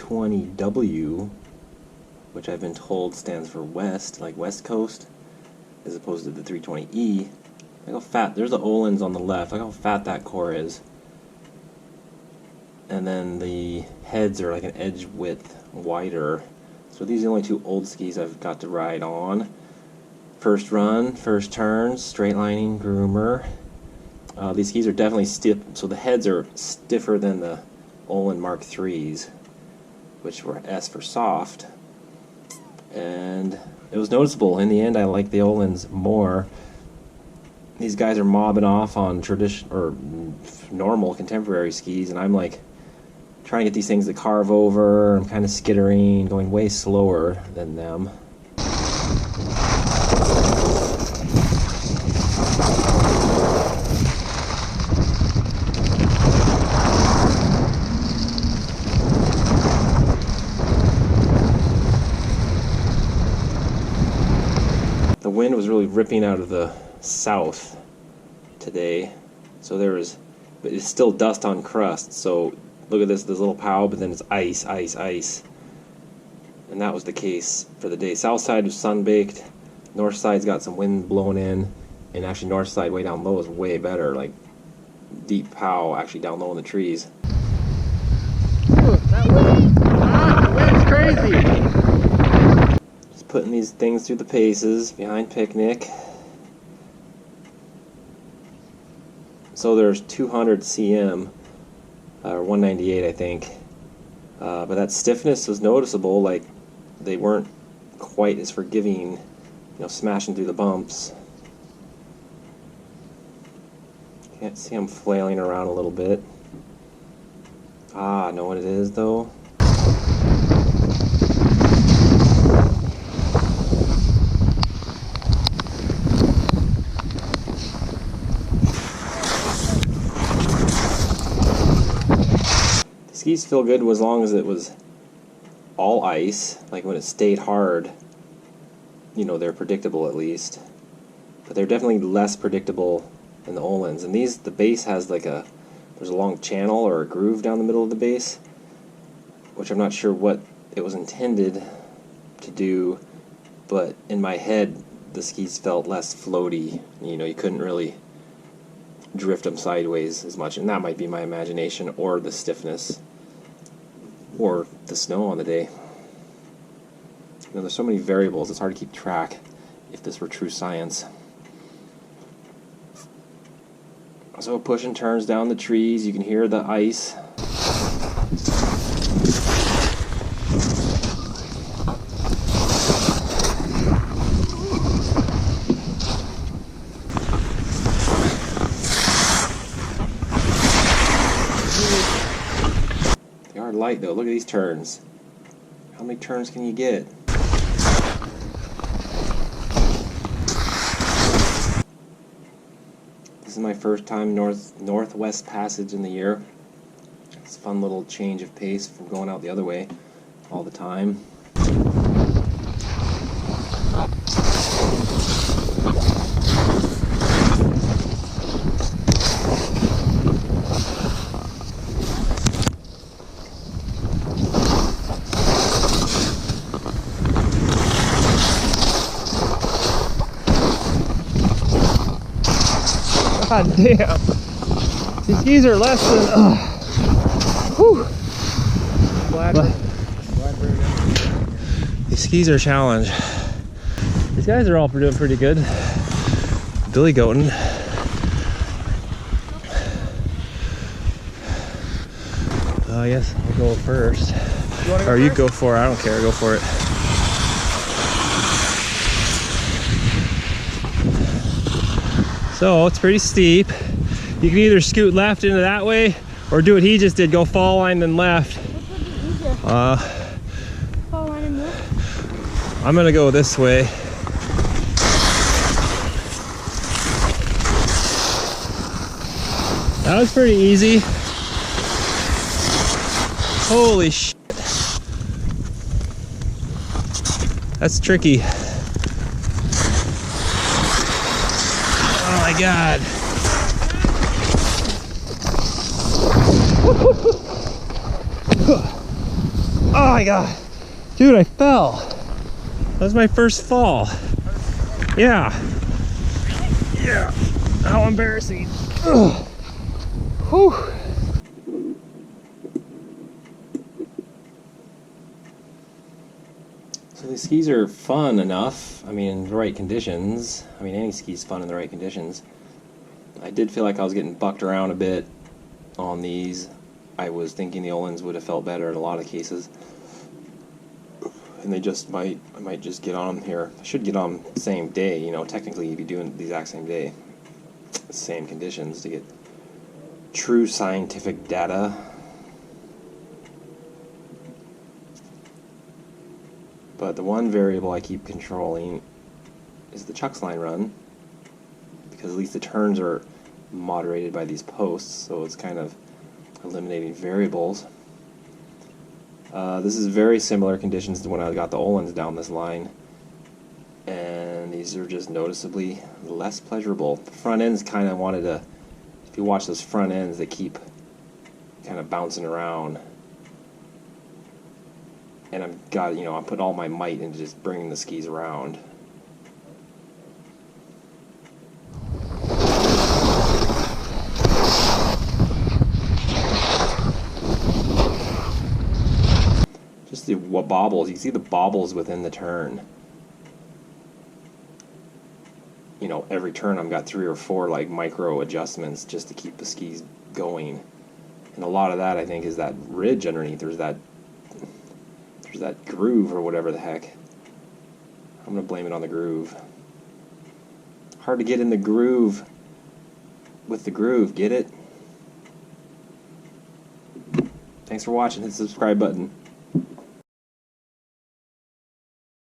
320W, which I've been told stands for West, like West Coast, as opposed to the 320E. Look how fat, there's the Olin's on the left, look how fat that core is. And then the heads are like an edge width wider. So these are the only two old skis I've got to ride on. First run, first turns, straight lining, groomer. These skis are definitely stiff, so the heads are stiffer than the Olin Mark III's, which were S for soft. And it was noticeable. In the end, I like the Olin's more. These guys are mobbing off on traditional or normal contemporary skis, and I'm like trying to get these things to carve over. I'm kind of skittering, going way slower than them. The wind was really ripping out of the south today, so but it's still dust on crust. So look at this little pow, but then it's ice, ice, ice. And that was the case for the day. South side was sun-baked, north side's got some wind blowing in, and actually north side way down low is way better, like deep pow actually down low in the trees. Ooh, that wind! Ah, the wind's crazy! Just putting these things through the paces behind Picnic. So there's 200 cm, or 198 I think, but that stiffness was noticeable. Like they weren't quite as forgiving, you know, smashing through the bumps. Can't see them flailing around a little bit. Ah, know what it is though? Skis feel good as long as it was all ice, like when it stayed hard, you know, they're predictable at least. But they're definitely less predictable than the Olin's. And these, the base has like there's a long channel or a groove down the middle of the base, which I'm not sure what it was intended to do, but in my head the skis felt less floaty. You know, you couldn't really drift them sideways as much, and that might be my imagination or the stiffness or the snow on the day. You know, there's so many variables, it's hard to keep track if this were true science. So pushing turns down the trees, you can hear the ice. They are light though, look at these turns. How many turns can you get? This is my first time northwest passage in the year. It's a fun little change of pace from going out the other way all the time. God damn. These skis are less than. Whew. These skis are a challenge. These guys are all doing pretty good. Billy goating. Yes, I'll go first. Or you go for it. I don't care. Go for it. So it's pretty steep. You can either scoot left into that way or do what he just did, go fall line then left. Which would be easier? Fall line and left? I'm gonna go this way. That was pretty easy. Holy shit. That's tricky. Oh my God. Oh my god. Dude, I fell. That was my first fall. Yeah. Yeah. How embarrassing. Ugh. Whew. So the skis are fun enough. I mean, in the right conditions. I mean, any ski's fun in the right conditions. I did feel like I was getting bucked around a bit on these. I was thinking the Olins would have felt better in a lot of cases. And they just I might just get on them here. I should get on the same day, you know, technically you'd be doing the exact same day. Same conditions to get true scientific data. But the one variable I keep controlling is the chucks line run, because at least the turns are moderated by these posts, so it's kind of eliminating variables. This is very similar conditions to when I got the Olins down this line, and these are just noticeably less pleasurable. The front ends kind of wanted to, if you watch those front ends, they keep kind of bouncing around. And I'm putting all my might into just bringing the skis around. Just the bobbles. You see the bobbles within the turn. You know, every turn I've got 3 or 4 like micro adjustments just to keep the skis going. And a lot of that, I think, is that ridge underneath. There's that groove or whatever the heck. I'm going to blame it on the groove. Hard to get in the groove with the groove, get it? Thanks for watching. Hit the subscribe button.